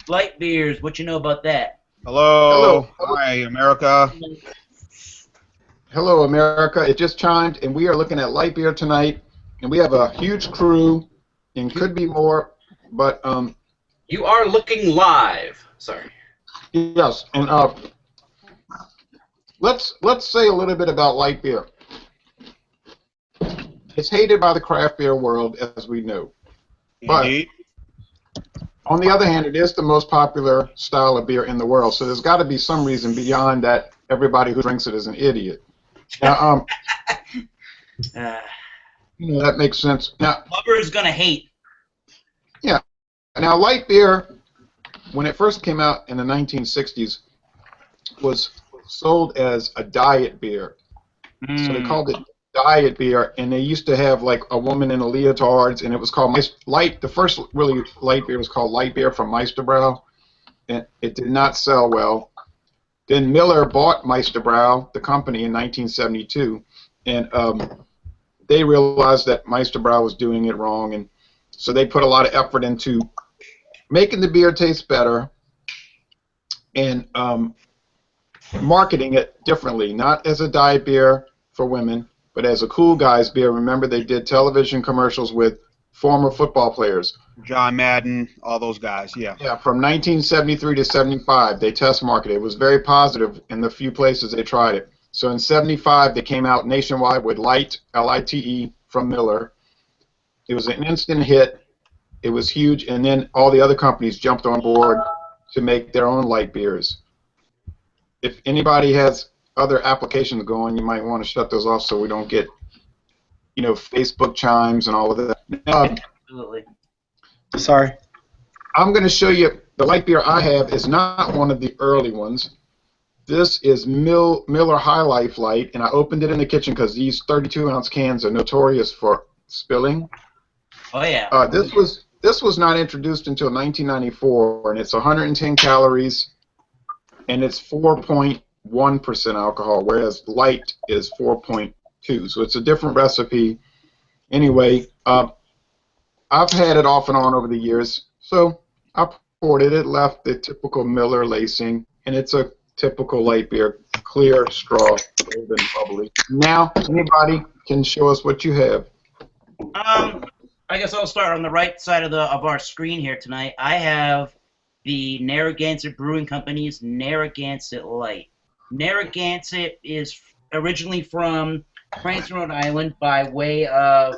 Light beers, what you know about that? Hello. Hello. Hi, America. Hello, America. It just chimed, and we are looking at light beer tonight, and we have a huge crew, and could be more, but You are looking live. Sorry. yes, and let's say a little bit about light beer. It's hated by the craft beer world, as we know, but Indeed. on the other hand, it is the most popular style of beer in the world, so there's got to be some reason beyond that everybody who drinks it is an idiot. Now, Uh, that makes sense. Now, Lover's gonna hate. Now, light beer, when it first came out in the 1960s, was sold as a diet beer. So they called it diet beer, and they used to have like a woman in a leotards, and it was called light. The first really light beer was called light beer from Meisterbrau, and it did not sell well. Then Miller bought Meisterbrau, the company, in 1972, and they realized that Meisterbrau was doing it wrong, and so they put a lot of effort into making the beer taste better and marketing it differently, not as a diet beer for women, but as a cool guy's beer. Remember, they did television commercials with former football players. John Madden, all those guys, yeah. Yeah, from 1973 to 75, they test marketed. It was very positive in the few places they tried it. So in 75, they came out nationwide with Light, L-I-T-E, from Miller. It was an instant hit. It was huge, and then all the other companies jumped on board to make their own light beers. If anybody has other applications going, you might want to shut those off so we don't get, Facebook chimes and all of that. Absolutely. Sorry. I'm going to show you the light beer I have is not one of the early ones. This is Miller High Life Light, and I opened it in the kitchen because these 32-ounce cans are notorious for spilling. Oh yeah. This was not introduced until 1994, and it's 110 calories, and it's 4.1% alcohol, whereas light is 4.2. So it's a different recipe. Anyway, I've had it off and on over the years, so I poured it. It left the typical Miller lacing, and it's a typical light beer, clear straw, golden, bubbly. Now, anybody can show us what you have. I guess I'll start on the right side of our screen here tonight. I have the Narragansett Brewing Company's Narragansett Light. Narragansett is originally from Cranston, Rhode Island, by way of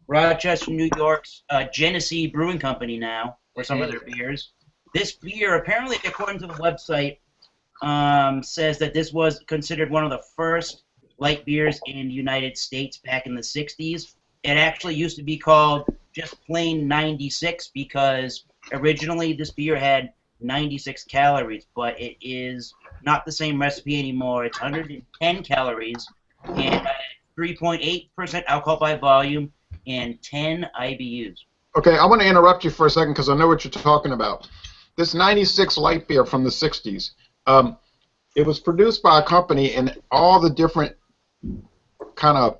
Rochester, New York's Genesee Brewing Company now, for some of their beers. This beer, apparently, according to the website, says that this was considered one of the first light beers in the United States back in the 60s. It actually used to be called just plain 96 because originally this beer had 96 calories, but it is not the same recipe anymore. It's 110 calories and 3.8% alcohol by volume and 10 IBUs. Okay, I want to interrupt you for a second because I know what you're talking about. This 96 light beer from the 60s, it was produced by a company, and all the different kind of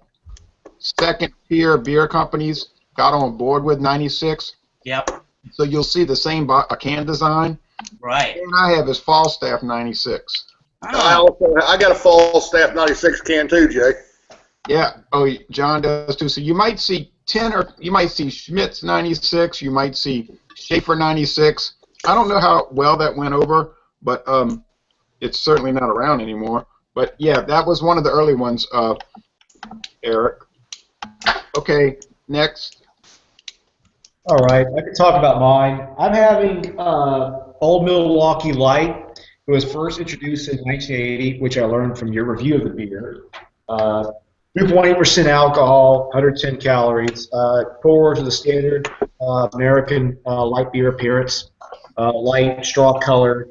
second-tier beer companies got on board with 96. Yep. So you'll see the same can design. Right. And I have is Falstaff 96. I got a Falstaff 96 can too, Jay. Yeah. Oh, John does too. So you might see 10 or you might see Schmidt's 96. You might see Schaefer 96. I don't know how well that went over, but it's certainly not around anymore. But yeah, that was one of the early ones, Eric. Okay, next. All right, I can talk about mine. I'm having Old Milwaukee Light. It was first introduced in 1980, which I learned from your review of the beer. 3.8% alcohol, 110 calories. Poured to the standard American light beer appearance. Light, straw color.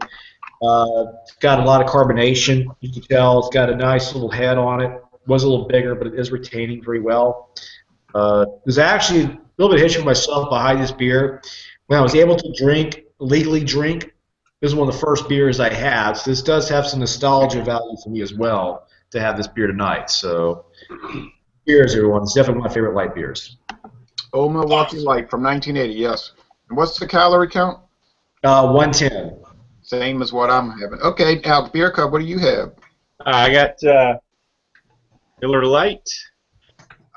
Got a lot of carbonation. You can tell it's got a nice little head on it. Was a little bigger, but it is retaining very well. There's actually a little bit of history of myself behind this beer. When I was able to legally drink, this is one of the first beers I had. So this does have some nostalgia value for me as well to have this beer tonight. So, cheers, everyone. It's definitely one of my favorite light beers. Old Milwaukee Light from 1980, yes. And what's the calorie count? 110. Same as what I'm having. Okay, now, Beer Cub, what do you have? I got Miller Lite,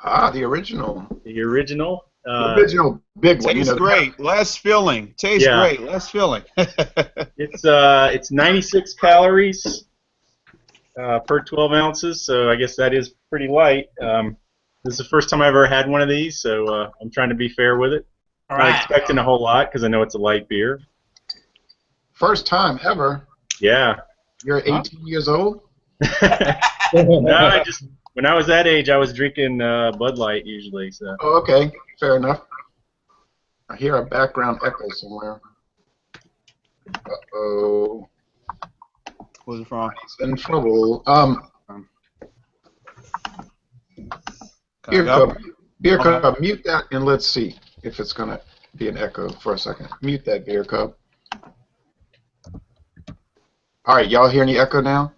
Ah, the original. the original. The original big one. Tastes great. Less filling. Tastes Yeah. great. Less filling. It's 96 calories per 12 ounces, so I guess that is pretty light. This is the first time I ever had one of these, so I'm trying to be fair with it. All Not right. expecting a whole lot because I know it's a light beer. First time ever. Yeah. You're 18 years old? No, when I was that age, I was drinking Bud Light usually. So. Oh, okay. Fair enough. I hear a background echo somewhere. Uh-oh. Where's it from? He's in trouble. Can I Beer go? Cub, Beer Okay. Cub, mute that and let's see if it's going to be an echo for a second. Mute that, Beer Cub. All right, y'all hear any echo now?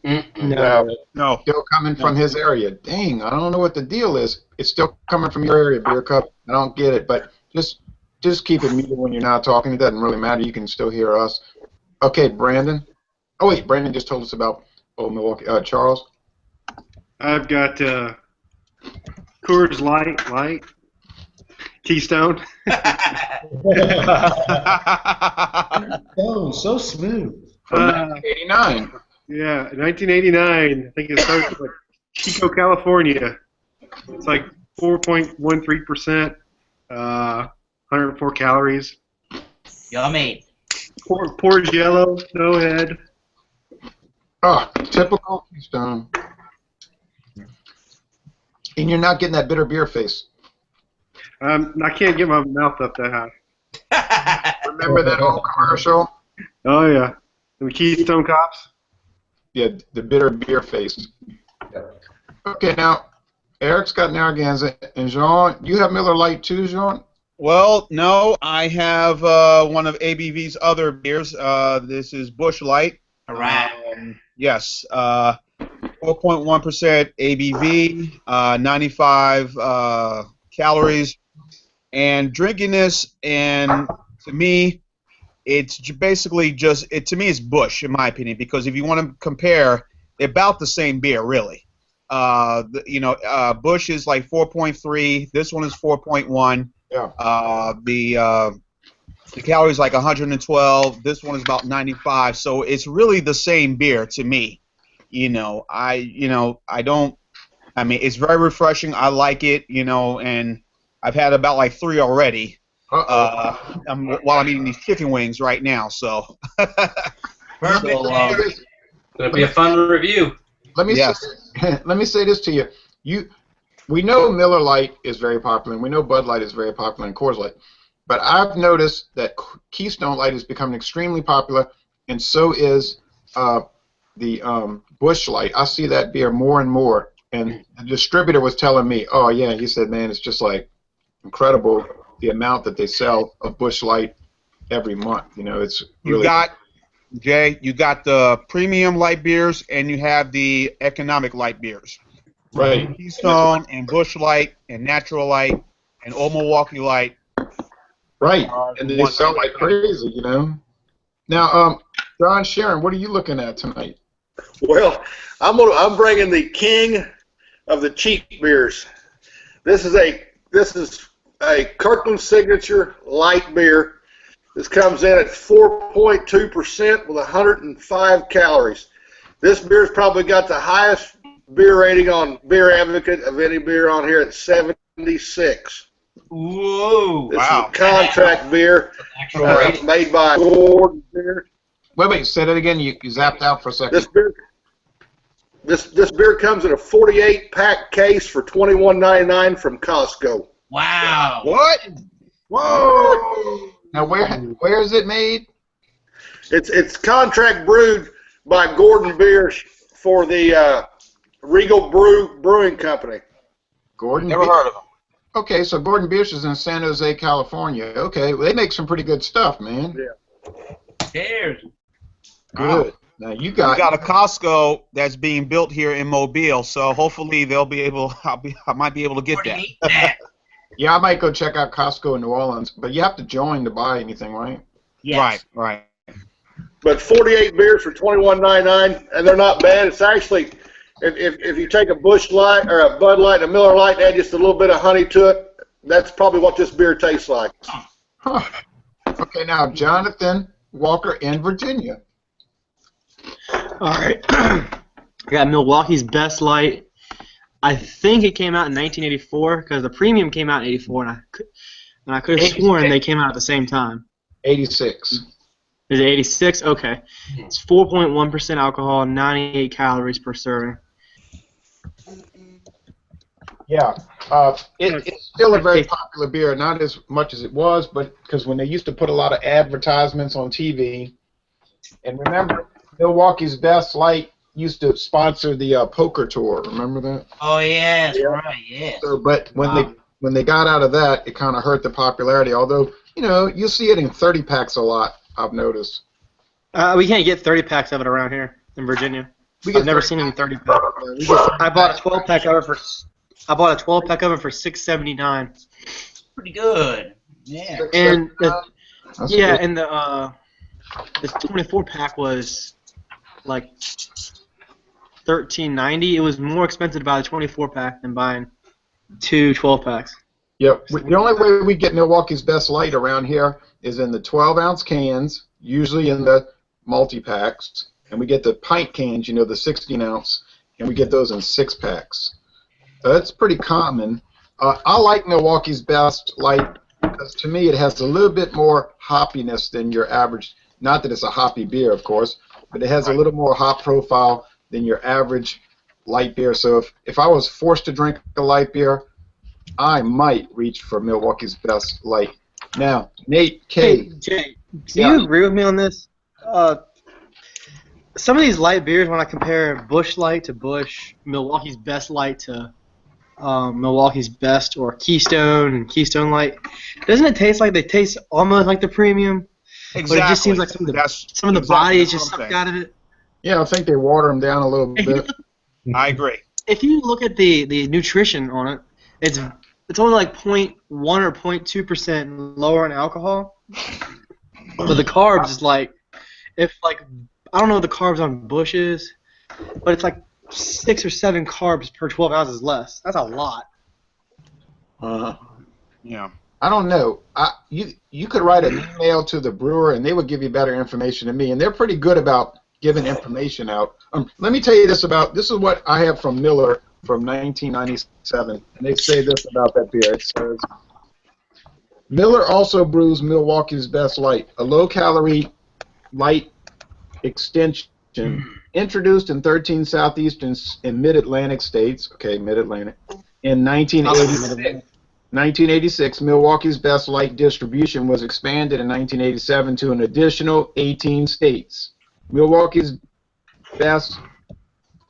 No. No. Still coming from his area. Dang, I don't know what the deal is. It's still coming from your area, Beer Cup. I don't get it, but just keep it muted when you're not talking. It doesn't really matter. You can still hear us. Okay, Brandon. Oh wait, Brandon just told us about Old Milwaukee. Charles. I've got Coors Light, Keystone. Oh, so smooth. From 1989. Yeah, 1989. I think it started with Chico, California. It's like 4.13%, 104 calories. Yummy. Pours yellow, no head. Oh, typical Keystone. And you're not getting that bitter beer face. I can't get my mouth up that high. Remember that old commercial? Oh yeah, the Keystone Cops. Yeah, the bitter beer face. Okay, now Eric's got Narragansett, and Jean, you have Miller Lite too, Jean? Well, no. I have one of ABV's other beers. This is Busch Light. All right. Yes. 4.1% ABV, 95 calories, and drinking this, and to me, it's basically just to me it's Busch in my opinion, because if you want to compare, they're about the same beer really. Busch is like 4.3. This one is 4.1. Yeah. The calories like 112. This one is about 95. So it's really the same beer to me. I mean, it's very refreshing. I like it, and I've had about like 3 already. While I'm eating these chicken wings right now, so. Perfect. It's gonna be a fun review. Let me say this to you. We know Miller Lite is very popular, and we know Bud Light is very popular, and Coors Light. But I've noticed that Keystone Light is becoming extremely popular, and so is the Busch Light. I see that beer more and more. And the distributor was telling me, oh yeah, he said, man, it's just like incredible the amount that they sell of Busch Light every month. It's really. You got the premium light beers, and you have the economic light beers. Right. Keystone and Busch Light and Natural Light and Old Milwaukee Light. Right, and they sell like crazy, Now, John Sharon, what are you looking at tonight? Well, I'm bringing the king of the cheap beers. This is a Kirkland Signature light beer. This comes in at 4.2% with 105 calories. This beer's probably got the highest beer rating on Beer Advocate of any beer on here at 76. Whoa. This Wow. is a contract beer made by Gordon Beer. Wait, say that again. You zapped out for a second. This beer comes in a 48-pack case for $21.99 from Costco. Wow. What? Whoa! Now, where is it made? It's contract brewed by Gordon Beer for the Regal Brewing Company. Gordon. Never heard of them. Okay, so Gordon Biersch is in San Jose, California. Okay, well, they make some pretty good stuff, man. Yeah. Cheers. Good. Now you We got. got a Costco that's being built here in Mobile, so hopefully they'll be able. I might be able to get that. Eat that. Yeah, I might go check out Costco in New Orleans, but you have to join to buy anything, right? Yes. Right. But 48 beers for $21.99, and they're not bad. It's actually, if you take a Busch Light or a Bud Light and a Miller Light and add just a little bit of honey to it, that's probably what this beer tastes like. Huh. Okay, now Jonathan Walker in Virginia. All right. I got Milwaukee's Best Light. I think it came out in 1984 because the premium came out in '84, and I could have sworn they came out at the same time. 86. Is it 86? Okay. It's 4.1% alcohol, 98 calories per serving. Yeah. It's still a very popular beer, not as much as it was, but because when they used to put a lot of advertisements on TV, and remember, Milwaukee's Best Light used to sponsor the poker tour. Remember that? Oh yes, right, yes. So, but when they got out of that, it kind of hurt the popularity. Although you see it in 30 packs a lot. I've noticed. We can't get 30 packs of it around here in Virginia. I've never seen it in 30 packs. I bought a 12 pack of it for. I bought a 12 pack of it for $6.79. Pretty good. Yeah. And Good. and the 24 pack was like $13.90. It was more expensive to buy the 24 pack than buying two 12 packs. Yep. The only way we get Milwaukee's Best Light around here is in the 12-ounce cans, usually in the multi-packs, and we get the pint cans, the 16-ounce, and we get those in 6-packs. So that's pretty common. I like Milwaukee's Best Light because to me it has a little bit more hoppiness than your average. Not that it's a hoppy beer, of course, but it has a little more hop profile than your average light beer. So if I was forced to drink a light beer, I might reach for Milwaukee's Best Light. Now, Nate K. Hey, Jay, do you agree with me on this? Some of these light beers, when I compare Busch Light to Busch, Milwaukee's Best Light to Milwaukee's Best or Keystone and Keystone Light, doesn't it taste like they taste almost like the premium? Exactly. But it just seems like some of the body is just sucked out of it. Yeah, I think they water them down a little bit. I agree. If you look at the nutrition on it, it's only like 0.1 or 0.2% lower in alcohol. But the carbs is like, I don't know what the carbs on Busch is, but it's like 6 or 7 carbs per 12 ounces less. That's a lot. Yeah. I don't know. You could write an email to the brewer, and they would give you better information than me. And they're pretty good about giving information out. Let me tell you this is what I have from Miller from 1997, and they say this about that beer. It says, Miller also brews Milwaukee's Best Light, a low-calorie light extension introduced in 13 southeastern and mid-Atlantic states. Okay, mid-Atlantic. In 1986, Milwaukee's Best Light distribution was expanded in 1987 to an additional 18 states. Milwaukee's Best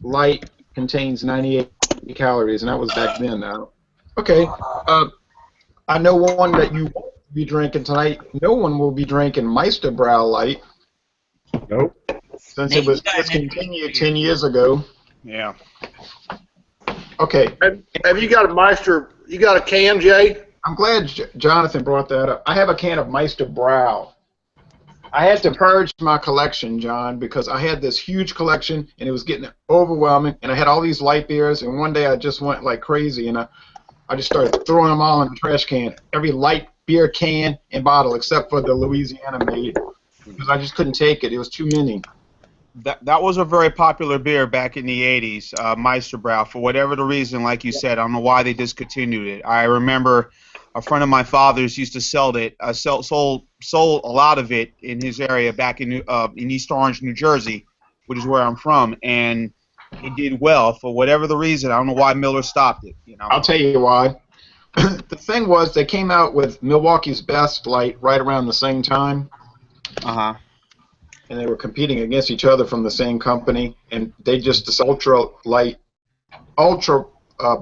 Light contains 98 calories, and that was back then. Now, okay, I know one that you won't be drinking tonight. No one will be drinking Meisterbrow Light. Nope. Since it was discontinued 10 years ago. Yeah. Okay. Have you got a Meister? You got a can, Jay? I'm glad Jonathan brought that up. I have a can of Meisterbrow. I had to purge my collection, John, because I had this huge collection, and it was getting overwhelming, and I had all these light beers, and one day I just went like crazy, and I just started throwing them all in the trash can, every light beer can and bottle, except for the Louisiana made, because I just couldn't take it. It was too many. That was a very popular beer back in the 80s, Meisterbrow. For whatever the reason, like you said, I don't know why they discontinued it. I remember a friend of my father's used to sell it, sold a lot of it in his area back in East Orange, New Jersey, which is where I'm from, and it did well. For whatever the reason, I don't know why Miller stopped it. I'll tell you why. The thing was, they came out with Milwaukee's Best Light right around the same time. And they were competing against each other from the same company, and they just this ultra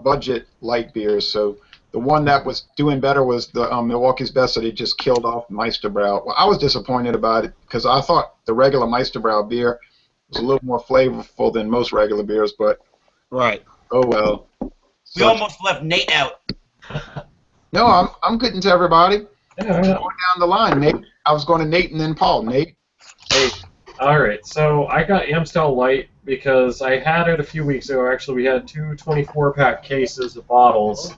budget light beers. So the one that was doing better was the Milwaukee's Best, so they just killed off Meisterbrow. Well, I was disappointed about it because I thought the regular Meisterbrow beer was a little more flavorful than most regular beers, but right. Oh well. We almost left Nate out. No, I'm getting to everybody. Yeah, Going down the line, Nate. I was going to Nate and then Paul. Nate. Hey, all right. So I got Amstel Light because I had it a few weeks ago. Actually, we had two 24-pack cases of bottles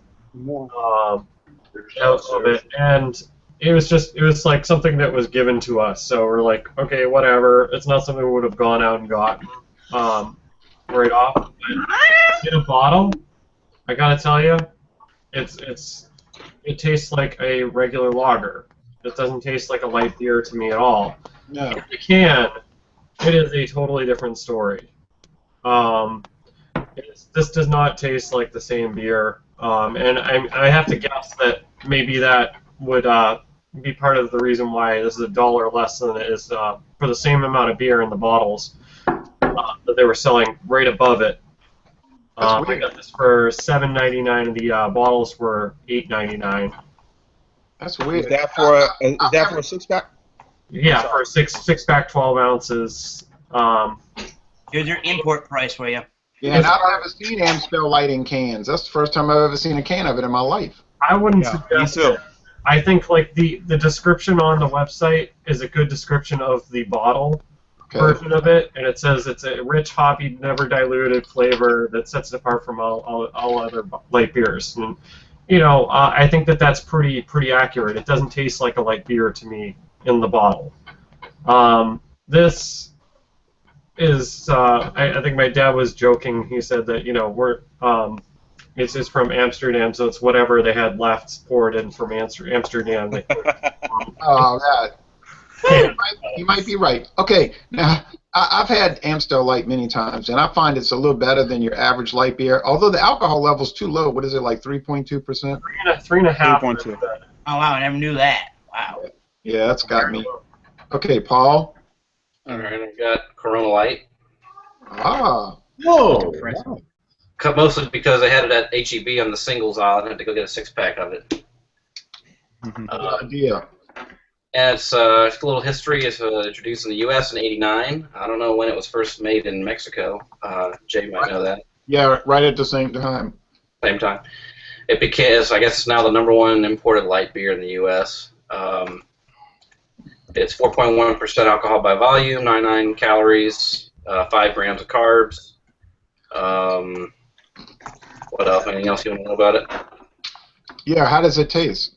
out of it, and it was like something that was given to us. So we're like, okay, whatever. It's not something we would have gone out and gotten right off. But in a bottle, I gotta tell you, it tastes like a regular lager. It doesn't taste like a light beer to me at all. No. In the can, it is a totally different story. This does not taste like the same beer, and I have to guess that maybe that would be part of the reason why this is $1 less than it is for the same amount of beer in the bottles that they were selling right above it. I got this for $7.99, and the bottles were $8.99. That's weird. Is that for a 6-pack? Yeah, for a six-pack, 12 ounces. Here's your import price for you. Yeah, and I've never seen Amstel Light in cans. That's the first time I've ever seen a can of it in my life. I wouldn't suggest it. I think like the description on the website is a good description of the bottle version of it, and it says it's a rich, hoppy, never diluted flavor that sets it apart from all other light beers. And you know, I think that that's pretty accurate. It doesn't taste like a light beer to me in the bottle. This is I think my dad was joking. He said that, you know, we're it's from Amsterdam, so it's whatever they had left poured in from Amsterdam. They Oh, that. You might be right. Okay, now I've had Amstel Light many times, and I find it's a little better than your average light beer. Although the alcohol level's too low. What is it, like 3.2%? 3.5. 3.2. Oh wow, I never knew that. Wow. Yeah, that's got me. Okay, Paul. All right, I've got Corona Light. Ah. Whoa. Mostly because I had it at HEB on the singles aisle and had to go get a 6-pack of it. Good idea. And it's a little history. It's introduced in the U.S. in '89. I don't know when it was first made in Mexico. Jay might know that. Yeah, right at the same time. Same time. It became, I guess it's now the #1 imported light beer in the U.S. It's 4.1% alcohol by volume, 99 calories, 5 grams of carbs. What else? Anything else you want to know about it? Yeah, how does it taste?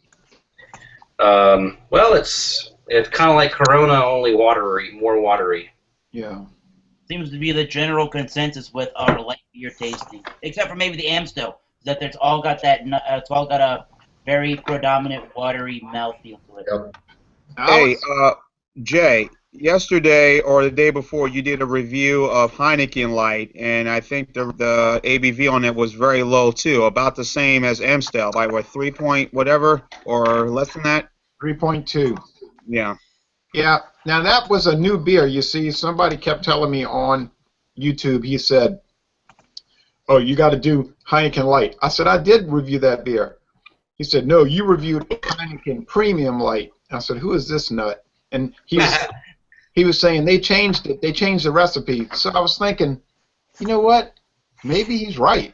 Well, it's kind of like Corona, only watery, more watery. Yeah. Seems to be the general consensus with our light beer tasting, except for maybe the Amstel, that it's all got that. It's all got a very predominant watery mouthfeel to it. Yep. Hey, Jay, yesterday or the day before, you did a review of Heineken Light, and I think the ABV on it was very low too, about the same as Amstel, by what, 3 point whatever, or less than that? 3.2. Yeah. Yeah. Now that was a new beer. You see, somebody kept telling me on YouTube. He said, "Oh, you got to do Heineken Light." I said, "I did review that beer." He said, "No, you reviewed Heineken Premium Light." I said, "Who is this nut?" And he was saying they changed it. They changed the recipe. So I was thinking, you know what? Maybe he's right.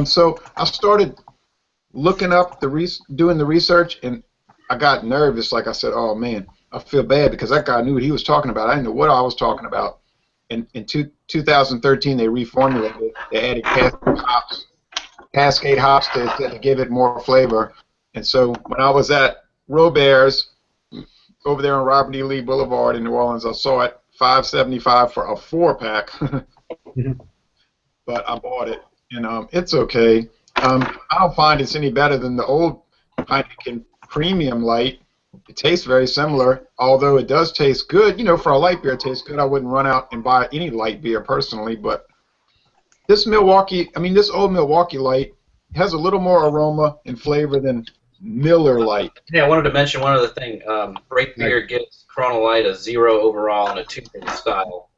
So I started looking up doing the research, and I got nervous. Like I said, oh man, I feel bad because that guy knew what he was talking about. I didn't know what I was talking about. In 2013, they reformulated it. They added Cascade hops to give it more flavor. And so when I was at Robert's over there on Robert E. Lee Boulevard in New Orleans, I saw it $5.75 for a 4-pack. But I bought it, and it's okay. I don't find it's any better than the old Heineken Premium Light. It tastes very similar, although it does taste good. You know, for a light beer, it tastes good. I wouldn't run out and buy any light beer personally, but this old Milwaukee Light has a little more aroma and flavor than Miller Light. Yeah, I wanted to mention one other thing. Great Beer gives Corona Light a 0 overall and a 2 for the style.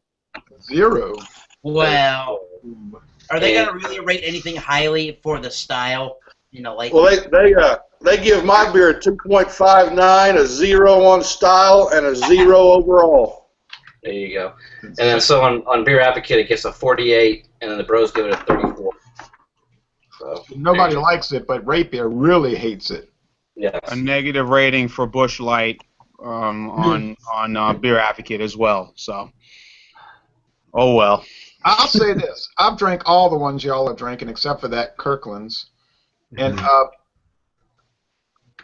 0? Well, are they gonna really rate anything highly for the style? You know, like. Well, they give my beer a 2.59, a 0 on style, and a 0 overall. There you go. And then so on Beer Advocate, it gets a 48, and then the Bros give it a 34. So, Nobody likes it, but Rate Beer really hates it. yes. A negative rating for Busch Light on Beer Advocate as well. So, oh well. I'll say this: I've drank all the ones y'all are drinking, except for that Kirkland's, and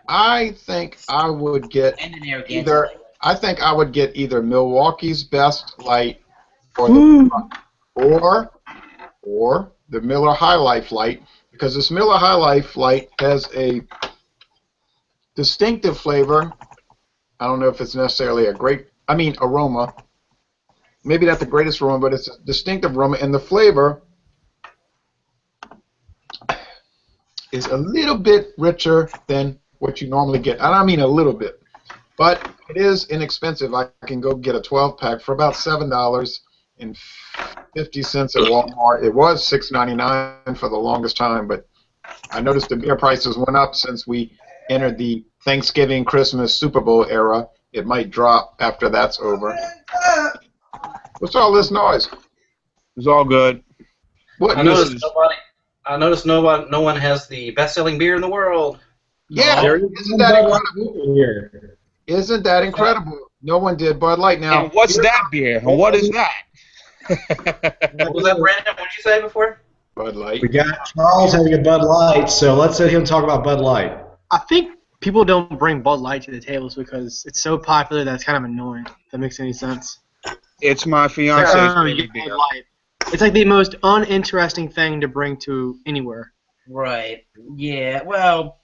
I think I would get And the Narragansett either. Light. I think I would get either Milwaukee's Best Light or the Miller High Life Light, because this Miller High Life Light has a distinctive flavor. I don't know if it's necessarily aroma. Maybe not the greatest aroma, but it's a distinctive aroma, and the flavor is a little bit richer than what you normally get. And I mean a little bit. But it is inexpensive. I can go get a 12-pack for about $7.50 at Walmart. It was $6.99 for the longest time, but I noticed the beer prices went up since we entered the Thanksgiving, Christmas, Super Bowl era. It might drop after that's over. What's all this noise? It's all good. What? I noticed no one has the best-selling beer in the world. Yeah, There is isn't that Bud Light incredible? here. Isn't that incredible? No one did Bud Light. Now, And what's that beer? And what is that? What was that, Brandon? What did you say before? Bud Light. We got Charles having a Bud Light, so let's let him talk about Bud Light. I think people don't bring Bud Light to the tables because it's so popular that it's kind of annoying. If that makes any sense. It's my fiance's favorite Bud beer. Light. It's like the most uninteresting thing to bring to anywhere. Right. Yeah. Well.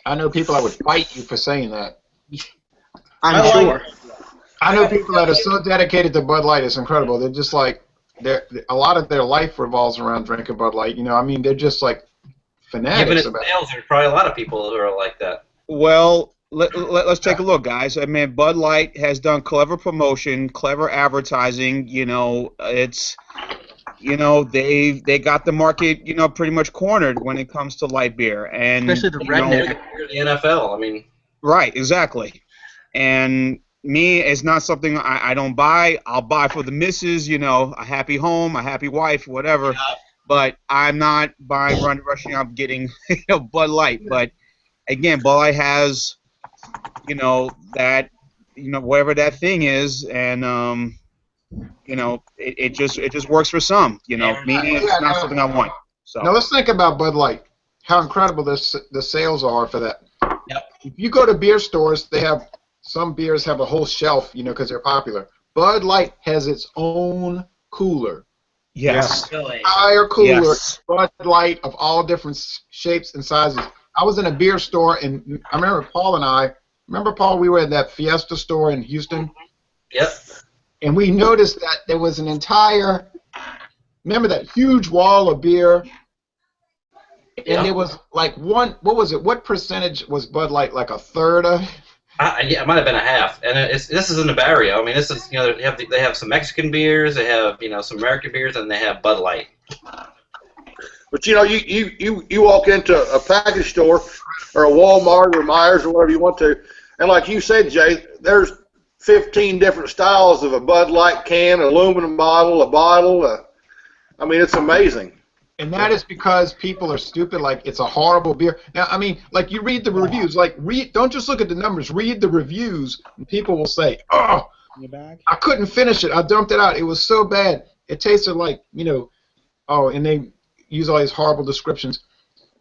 I know people that would fight you for saying that. I'm I sure. I know people that are so dedicated to Bud Light. It's incredible. They're just like, a lot of their life revolves around drinking Bud Light. You know, I mean, they're just like Given fanatics its about it. sales, there's probably a lot of people who are like that. Well, let's take a look, guys. I mean, Bud Light has done clever promotion, clever advertising. You know, it's, you know, they got the market, you know, pretty much cornered when it comes to light beer, and Especially the you know, redneck. You're the NFL. I mean, right, exactly. And me, it's not something I don't buy. I'll buy for the missus, you know, a happy home, a happy wife, whatever. But I'm not rushing up getting, you know, Bud Light. But again, Bud Light has, you know, that, you know, whatever that thing is, and you know, it just works for some. You know, me, it's not something I want. So Now let's think about Bud Light. How incredible the sales are for that. Yep. If you go to beer stores, they have some beers have a whole shelf, you know, because they're popular. Bud Light has its own cooler. yes. Really. Entire cooler, Yes. Bud Light of all different shapes and sizes. I was in a beer store, and I remember Paul, we were at that Fiesta store in Houston, yep. and we noticed that there was an entire, remember that huge wall of beer? And there was like what was it? What percentage was Bud Light? Like a third of? Yeah, it might have been a half. And this is in the barrio. I mean, this is, you know, they have some Mexican beers, they have, you know, some American beers, and they have Bud Light. But you know, you walk into a package store or a Walmart or Myers or whatever you want to, and like you said, Jay, there's 15 different styles of a Bud Light can, an aluminum bottle, a bottle. I mean, it's amazing. And that is because people are stupid. Like, it's a horrible beer. Now, I mean, like, you read the reviews. Like, don't just look at the numbers. Read the reviews, and people will say, "Oh, I couldn't finish it. I dumped it out. It was so bad. It tasted like, you know, oh," and they use all these horrible descriptions.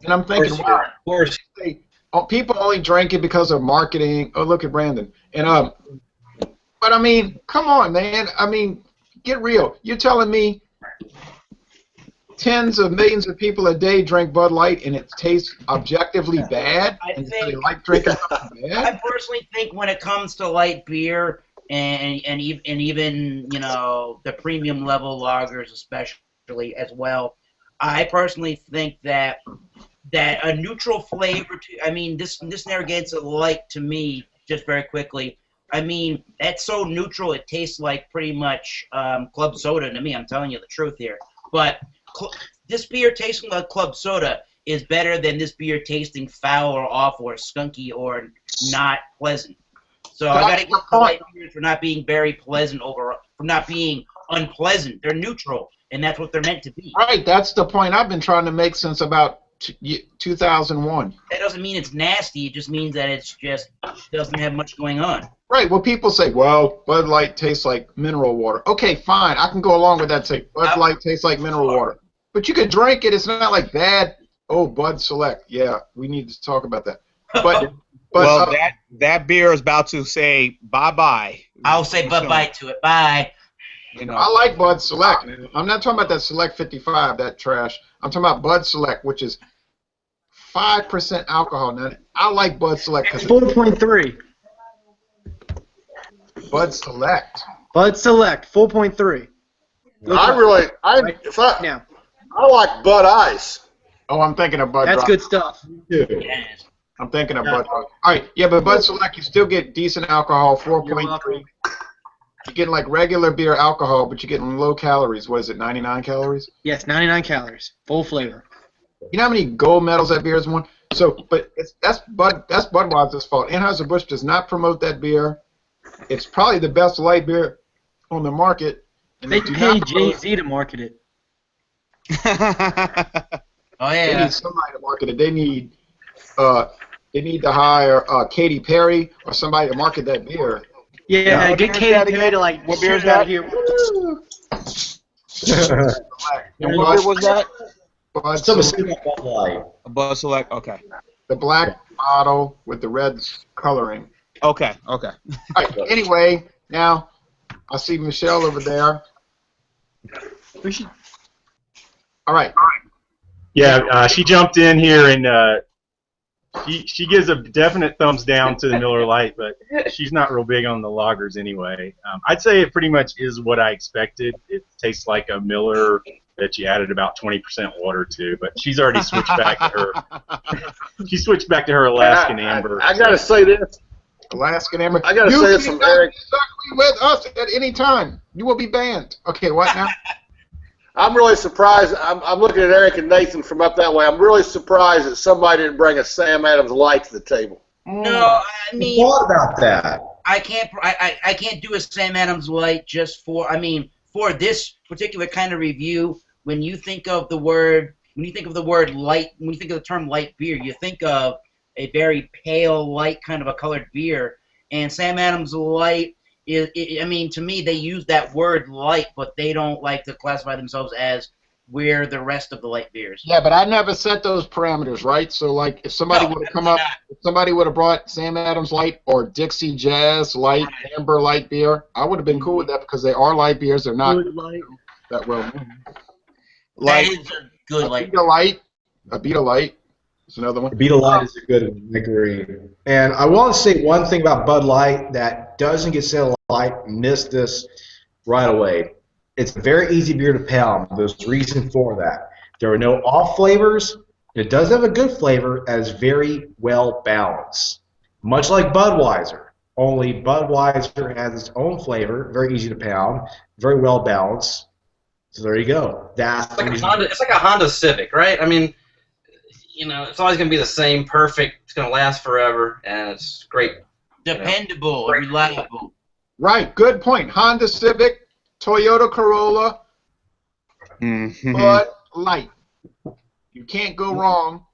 And I'm thinking, wow, people only drank it because of marketing. Oh, look at Brandon. And but I mean, come on, man. I mean, get real. You're telling me tens of millions of people a day drink Bud Light and it tastes objectively bad? And they like drinking something bad? I personally think when it comes to light beer and even you know the premium level lagers especially as well, I personally think that a neutral flavor to, I mean, this Narragansett Light to me, just very quickly, I mean, that's so neutral it tastes like pretty much club soda to me. I'm telling you the truth here. But this beer tasting like club soda is better than this beer tasting foul or awful or skunky or not pleasant. So I got to give the light beers for not being very pleasant for not being unpleasant. They're neutral. and that's what they're meant to be. Right, that's the point I've been trying to make since about 2001. That doesn't mean it's nasty. It just means that it's just doesn't have much going on. Right, well, people say, well, Bud Light tastes like mineral water. Okay, fine, I can go along with that. Say, Bud Light tastes like mineral water. But you can drink it. It's not like bad. Oh, Bud Select. Yeah, we need to talk about that. But well, that beer is about to say bye-bye. I'll say bye-bye to it. Bye. You know. I like Bud Select. I'm not talking about that Select 55, that trash. I'm talking about Bud Select, which is 5% alcohol. Now, I like Bud Select because 4.3. Bud Select. Bud Select, 4.3. I like Bud Ice. Oh, I'm thinking of Bud. That's good stuff. Yes. I'm thinking of Bud. All right, yeah, but Bud Select, you still get decent alcohol, 4.3. You're getting like regular beer alcohol, but you're getting low calories. What is it, 99 calories? Yes, 99 calories, full flavor. You know how many gold medals that beer has won? So, but that's Budweiser's fault. Anheuser-Busch does not promote that beer. It's probably the best light beer on the market. And They do pay not promote- Jay-Z to market it. Oh They yeah. need somebody to market it. They need to hire Katy Perry or somebody to market that beer. Yeah, What get beer is that Katy Perry again? to like What beer is shoot it out that? here. And what beer was that? Bud Still a Select, single Bud Light. A Bud Select. Okay. the black bottle with the red coloring. Okay. All right, anyway, now I see Michelle over there. We should. All right. Yeah, she jumped in here and she gives a definite thumbs down to the Miller Lite, but she's not real big on the lagers anyway. I'd say it pretty much is what I expected. It tastes like a Miller that you added about 20% water to, but she's already switched back to her. She switched back to her Alaskan Amber. I gotta say this. Alaskan Amber. I gotta You say this from cannot Eric. disagree with us at any time. You will be banned. Okay, what now? I'm really surprised. I'm looking at Eric and Nathan from up that way. I'm really surprised that somebody didn't bring a Sam Adams Light to the table. No, I mean, Thought about that. I can't do a Sam Adams Light just for. I mean, for this particular kind of review. When you think of the word light, when you think of the term light beer, you think of a very pale, light kind of a colored beer. And Sam Adams Light is, I mean, to me, they use that word light, but they don't like to classify themselves as we're the rest of the light beers. Yeah, but I never set those parameters, right? So, like, if somebody would have come up, if somebody would have brought Sam Adams Light or Dixie Jazz Light, Amber Light beer, I would have been cool with that because they are light beers. They're not that well known. That is a good light. Abita Light is another one. Beta Light is a good one, I agree. And I want to say one thing about Bud Light that doesn't get said a lot. Missed this right away. It's a very easy beer to pound. There's a reason for that. There are no off flavors. It does have a good flavor as very well balanced. Much like Budweiser. Only Budweiser has its own flavor, very easy to pound, very well balanced. So there you go. It's like a Honda Civic, right? I mean, you know, it's always going to be the same, perfect. It's going to last forever, and it's great. Dependable, reliable. Right, good point. Honda Civic, Toyota Corolla, Mm-hmm. Bud Light. You can't go wrong.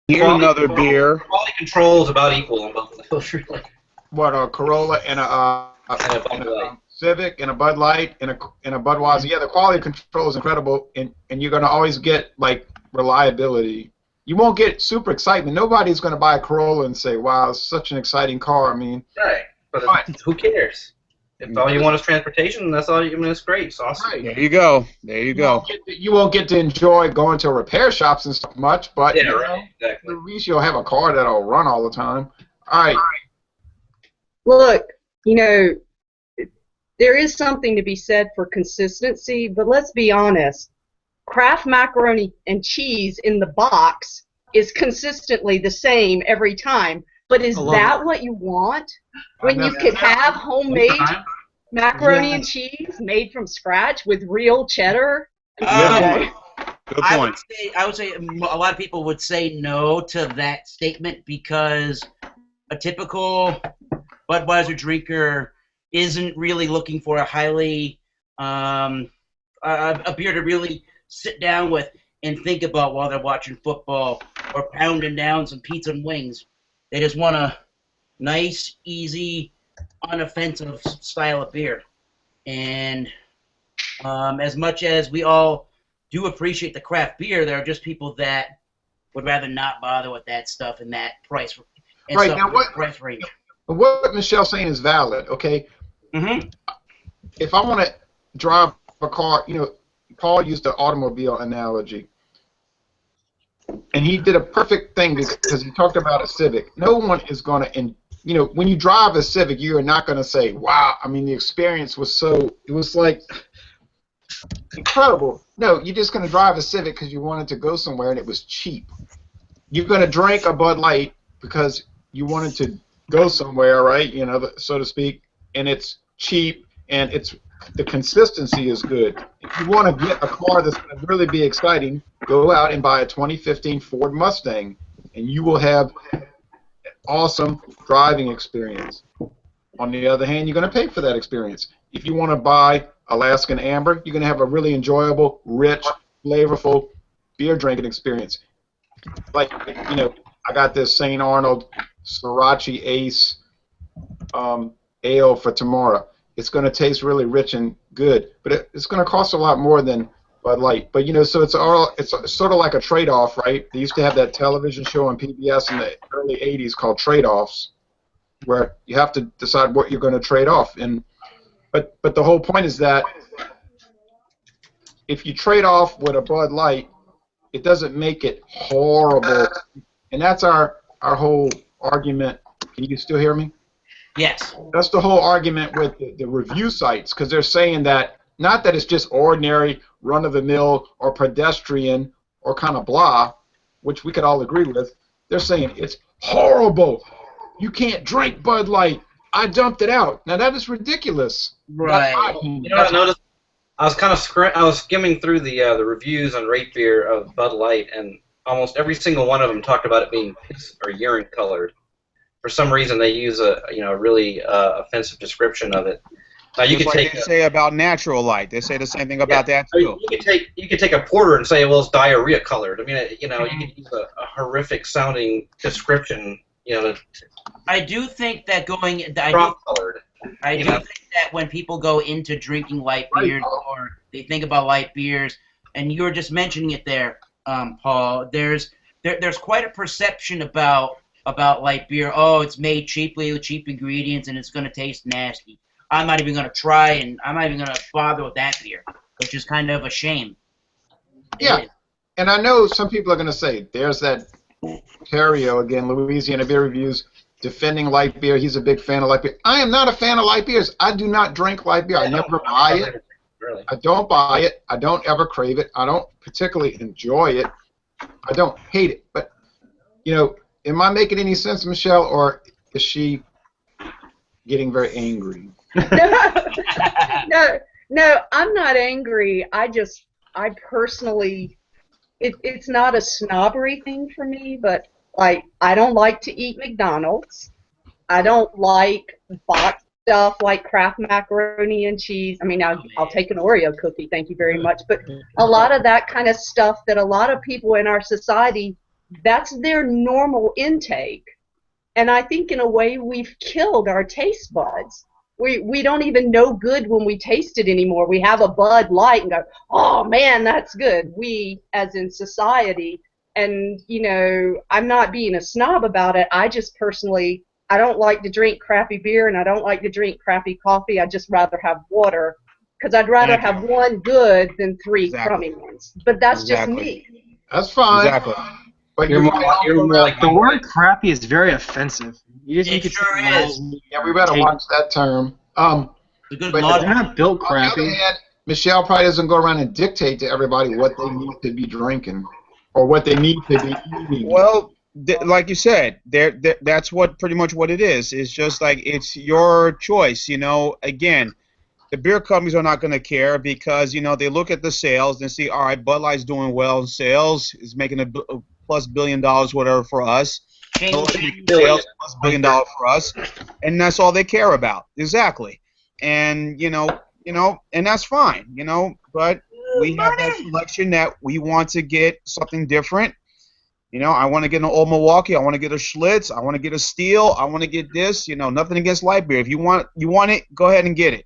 Here's another beer. Quality control is about equal on both of those, really. What, a Corolla and a Bud Light. Civic and a Bud Light and a Budweiser. Yeah, the quality control is incredible, and you're going to always get, like, reliability. You won't get super excitement. Nobody's going to buy a Corolla and say, wow, it's such an exciting car. I mean, Right, but who cares? If all you want is transportation, that's all you. I mean, it's great. It's awesome. right. There you go. There you go. You won't get to enjoy going to repair shops and stuff much, but Yeah, you know, right. Exactly. at least you'll have a car that'll run all the time. All right. Look, you know, there is something to be said for consistency, but let's be honest. Kraft macaroni and cheese in the box is consistently the same every time. But is that what you want? When you could have homemade macaroni and cheese made from scratch with real cheddar? Good point. I would say a lot of people would say no to that statement because a typical Budweiser drinker isn't really looking for a highly a beer to really sit down with and think about while they're watching football or pounding down some pizza and wings. They just want a nice, easy, unoffensive style of beer. And as much as we all do appreciate the craft beer, there are just people that would rather not bother with that stuff and that price and Right, stuff now in what- that price range. What Michelle's saying is valid, okay? Mm-hmm. If I want to drive a car, Paul used the automobile analogy. And he did a perfect thing because he talked about a Civic. No one is going to, when you drive a Civic, you are not going to say, wow, I mean, the experience was it was like incredible. No, you're just going to drive a Civic because you wanted to go somewhere and it was cheap. You're going to drink a Bud Light because you wanted to go somewhere, right, so to speak, and it's cheap and the consistency is good. If you want to get a car that's going to really be exciting, go out and buy a 2015 Ford Mustang, and you will have an awesome driving experience. On the other hand, you're going to pay for that experience. If you want to buy Alaskan Amber, you're going to have a really enjoyable, rich, flavorful beer drinking experience. Like, I got this St. Arnold Sriracha Ace ale for tomorrow. It's going to taste really rich and good, but it's going to cost a lot more than Bud Light. But so it's sort of like a trade-off, right? They used to have that television show on PBS in the early '80s called Trade-Offs, where you have to decide what you're going to trade off. But the whole point is that if you trade off with a Bud Light, it doesn't make it horrible, and that's our whole argument. Can you still hear me? Yes. That's the whole argument with the review sites, because they're saying that not that it's just ordinary, run-of-the-mill, or pedestrian, or kind of blah, which we could all agree with. They're saying it's horrible. You can't drink Bud Light. I dumped it out. Now that is ridiculous. Right. I noticed. I was skimming through the reviews on Rate Beer of Bud Light, and almost every single one of them talked about it being piss or urine colored. For some reason, they use a really offensive description of it. Now you Just could like take they say about natural light. They say the same thing about that too. you could take a porter and say, well, it's diarrhea colored. I mean, you could use a horrific sounding description. I do think that colored. I do think that when people go into drinking light beers or they think about light beers, and you were just mentioning it there, Paul, there's quite a perception about light beer. Oh, it's made cheaply with cheap ingredients and it's going to taste nasty. I'm not even going to try, and I'm not even going to bother with that beer, which is kind of a shame. Yeah, and I know some people are going to say, there's that Terrio again, Louisiana Beer Reviews, defending light beer. He's a big fan of light beer. I am not a fan of light beers. I do not drink light beer. I never buy it. Really? I don't buy it. I don't ever crave it. I don't particularly enjoy it. I don't hate it. But, am I making any sense, Michelle, or is she getting very angry? No, I'm not angry. I personally, it's not a snobbery thing for me, but like, I don't like to eat McDonald's. I don't like boxed stuff like Kraft macaroni and cheese. I mean, I'll take an Oreo cookie, thank you very much. But a lot of that kind of stuff that a lot of people in our society, that's their normal intake. And I think in a way we've killed our taste buds. We don't even know good when we taste it anymore. We have a Bud Light and go, oh man, that's good. We, as in society, and I'm not being a snob about it. I just personally, I don't like to drink crappy beer and I don't like to drink crappy coffee. I'd just rather have water because I'd rather have one good than three crummy ones. But that's just me. That's fine. Exactly. But You're more like The word crappy is very offensive. You It sure is. Yeah, we better watch that term. The good But Lord. They're not built on the other crappy. hand, Michelle probably doesn't go around and dictate to everybody what they need to be drinking or what they need to be eating. Well, like you said, that's pretty much what it is. It's just like it's your choice. Again, the beer companies are not going to care because they look at the sales and see, all right, Bud Light's doing well in sales, is making a plus $1 billion, whatever, for us. Sales plus $1 billion for us, and that's all they care about. Exactly. And and that's fine. But we have that selection that we want to get something different. You know, I want to get an Old Milwaukee. I want to get a Schlitz. I want to get a Steel. I want to get this. You know, nothing against light beer. If you want it, go ahead and get it.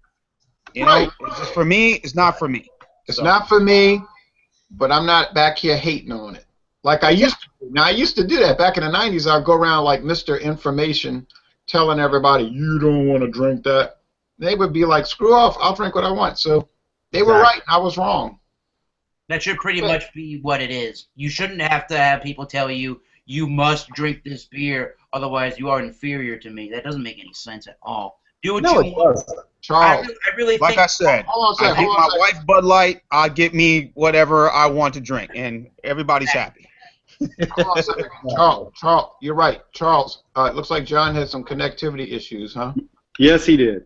You know, it's just for me. It's not for me. It's not for me, but I'm not back here hating on it like I used to. Now I used to do that back in the '90s. I'd go around like Mr. Information, telling everybody you don't want to drink that. They would be like, "Screw off! I'll drink what I want." So they were right. I was wrong. That should pretty much be what it is. You shouldn't have to have people tell you, you must drink this beer, otherwise you are inferior to me. That doesn't make any sense at all. Do what you want. Charles, I really like think, I said, I get my wife Bud Light, I get me whatever I want to drink, and everybody's happy. Hold on a second. Charles, you're right. Charles, it looks like John had some connectivity issues, huh? Yes, he did.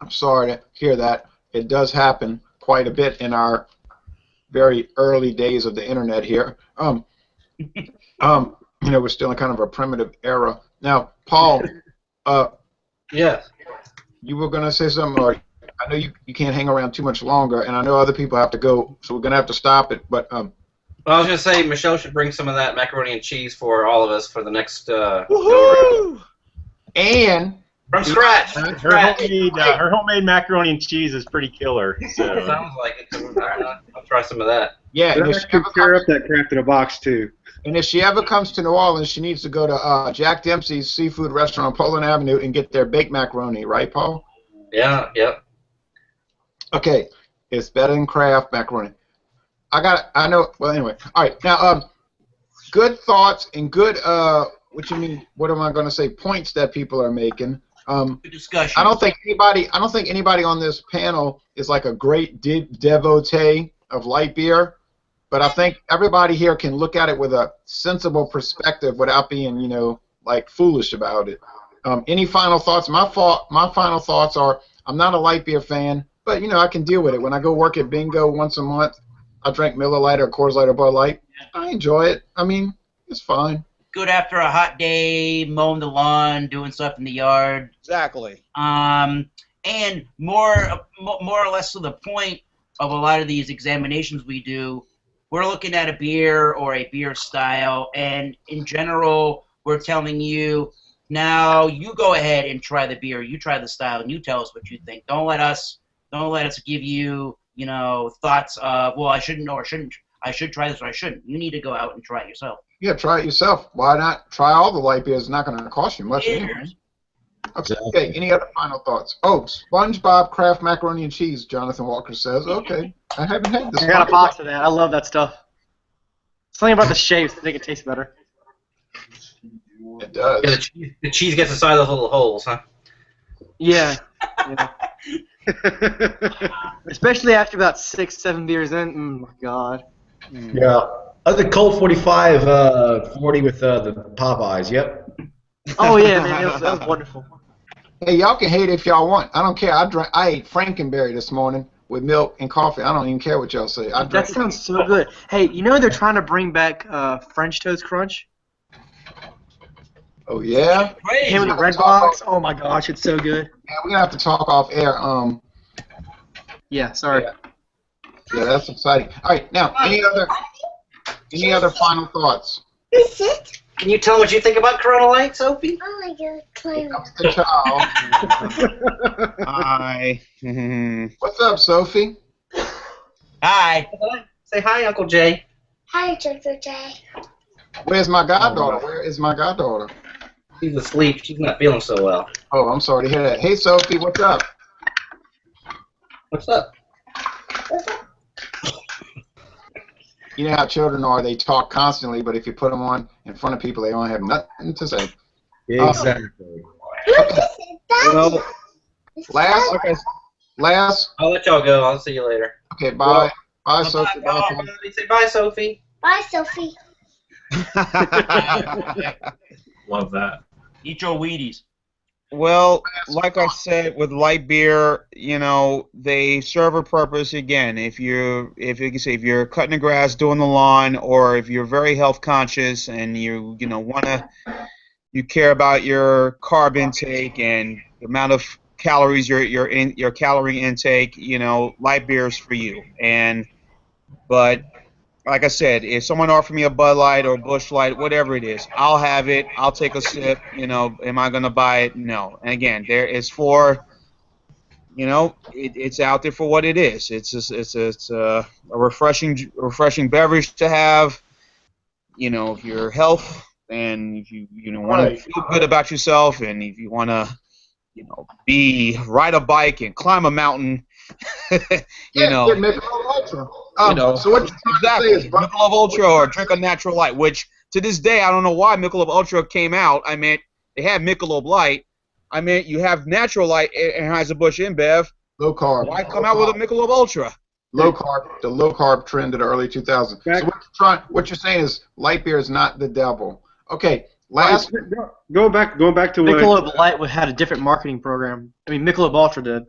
I'm sorry to hear that. It does happen quite a bit in our very early days of the internet here. You know, we're still in kind of a primitive era. Now, Paul, yes, you were gonna say something, or I know you can't hang around too much longer, and I know other people have to go, so we're gonna have to stop it. But well, I was gonna say Michelle should bring some of that macaroni and cheese for all of us for the next. Woohoo! And from scratch. Her homemade macaroni and cheese is pretty killer. So. Sounds like it. I'll try some of that. Yeah, and if she ever comes, up that Craft in a Box too. And if she ever comes to New Orleans, she needs to go to Jack Dempsey's seafood restaurant on Poland Avenue and get their baked macaroni, right, Paul? Yeah, yep. Okay, it's better than Kraft macaroni. I know. Well, anyway, all right. Now, good thoughts and good. What you mean? What am I going to say? Points that people are making. Good discussion. I don't think anybody on this panel is like a great devotee of light beer. But I think everybody here can look at it with a sensible perspective without being, you know, like foolish about it. Any final thoughts? My final thoughts are I'm not a light beer fan, but, you know, I can deal with it. When I go work at Bingo once a month, I drink Miller Lite or Coors Light or Bud Light. I enjoy it. I mean, it's fine. Good after a hot day, mowing the lawn, doing stuff in the yard. Exactly. And more or less to the point of a lot of these examinations we do, we're looking at a beer or a beer style, and in general, we're telling you, now you go ahead and try the beer, you try the style, and you tell us what you think. Don't let us give you, you know, thoughts of, well, I shouldn't or shouldn't, I should try this or I shouldn't. You need to go out and try it yourself. Yeah, try it yourself. Why not try all the light beers? It's not going to cost you much anyway. Okay, any other final thoughts? Oh, SpongeBob Kraft macaroni and cheese, Jonathan Walker says. Okay, I haven't had this. I got a box of that. I love that stuff. Something about the shapes that make it taste better. It does. Yeah, the cheese gets inside those little holes, huh? Yeah. Especially after about 6-7 beers in. Oh my god. Yeah. The Colt 45 40 with the Popeyes. Yep. Oh yeah, man, that was wonderful. Hey, y'all can hate if y'all want. I don't care. I ate Frankenberry this morning with milk and coffee. I don't even care what y'all say. That sounds so good. Hey, you know they're trying to bring back French Toast Crunch? Oh yeah. Him in the red box. Oh my gosh, it's so good. Yeah, we're gonna have to talk off air. Yeah, sorry. Yeah, that's exciting. All right, now any other final thoughts? Is it? Can you tell what you think about Corona Light, Sophie? Oh my god, climb. The child. Hi. What's up, Sophie? Hi. Say hi, Uncle Jay. Hi, Jojo Jay. Where's my goddaughter? Where is my goddaughter? She's asleep. She's not feeling so well. Oh, I'm sorry to hear that. Hey, Sophie, what's up? What's up? What's up? You know how children are. They talk constantly, but if you put them on in front of people, they don't have nothing to say. Exactly. Well, last. I'll let y'all go. I'll see you later. Okay, bye. Bye, Sophie. Bye, Paul. Say bye, Sophie. Bye, Sophie. Love that. Eat your Wheaties. Well, like I said, with light beer, you know, they serve a purpose. Again, if you can say if you're cutting the grass, doing the lawn, or if you're very health conscious and you care about your carb intake and the amount of calories, your calorie intake, light beers for you. But like I said, if someone offered me a Bud Light or a Busch Light, whatever it is, I'll have it. I'll take a sip. Am I gonna buy it? No. And again, there is for, it's out there for what it is. It's a refreshing beverage to have. If your health and if you want to feel good about yourself, and if you want to, ride a bike and climb a mountain, Michelob Ultra. So what you're trying to say is Michelob Ultra or drink a natural light, which to this day I don't know why Michelob Ultra came out. I mean, they had Michelob Light. I mean, you have natural light, Anheuser-Busch InBev. Low carb. Why come out with a Michelob Ultra? Low carb, the low carb trend of the early 2000s. So what you're saying is light beer is not the devil. Okay, last. Going back to what Michelob Light had a different marketing program. I mean, Michelob Ultra did.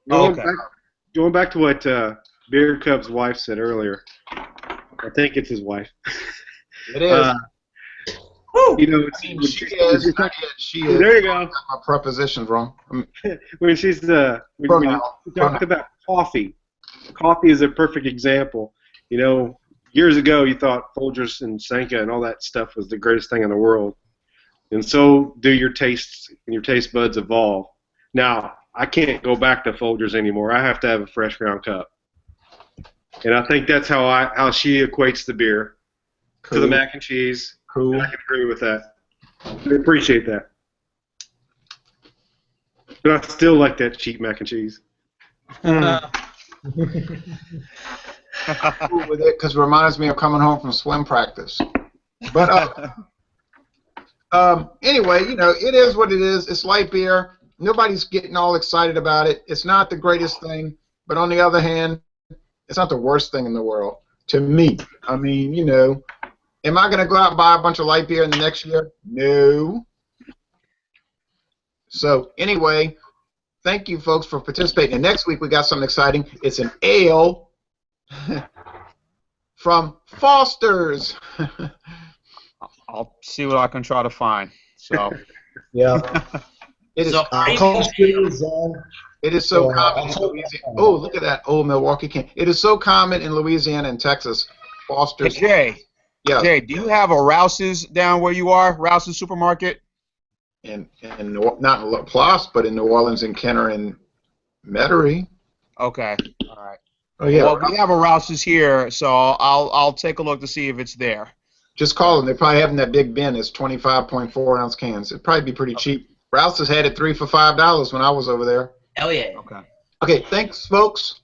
Going back to what Beer Cub's wife said earlier. I think it's his wife. It is. She is. There you go. My preposition's wrong. When she's when she talked about coffee. Coffee is a perfect example. Years ago you thought Folgers and Sanka and all that stuff was the greatest thing in the world, and so do your tastes and your taste buds evolve. Now I can't go back to Folgers anymore. I have to have a fresh ground cup, and I think that's how she equates the beer to the mac and cheese. Cool. I can agree with that. I appreciate that, but I still like that cheap mac and cheese. With it because it reminds me of coming home from swim practice. But anyway, it is what it is. It's light beer. Nobody's getting all excited about it. It's not the greatest thing, but on the other hand, it's not the worst thing in the world to me. I mean, am I going to go out and buy a bunch of light beer in the next year? No. So anyway, thank you folks for participating. And next week we got something exciting. It's an ale from Foster's. I'll see what I can try to find. So yeah. It is. So, It is so common in Louisiana. Oh, look at that old Milwaukee can. It is so common in Louisiana and Texas. Foster's. Hey, Jay. Yeah. Jay, do you have a Rouse's down where you are? Rouse's supermarket? And not in La Place, but in New Orleans and Kenner and Metairie. Okay. All right. Oh yeah. Well, we have a Rouse's here, so I'll take a look to see if it's there. Just call them. They're probably having that big bin. It's 25.4 ounce cans. It'd probably be pretty cheap. Rouse's had it 3 for $5 when I was over there. Hell yeah. Okay. Okay. Thanks, folks.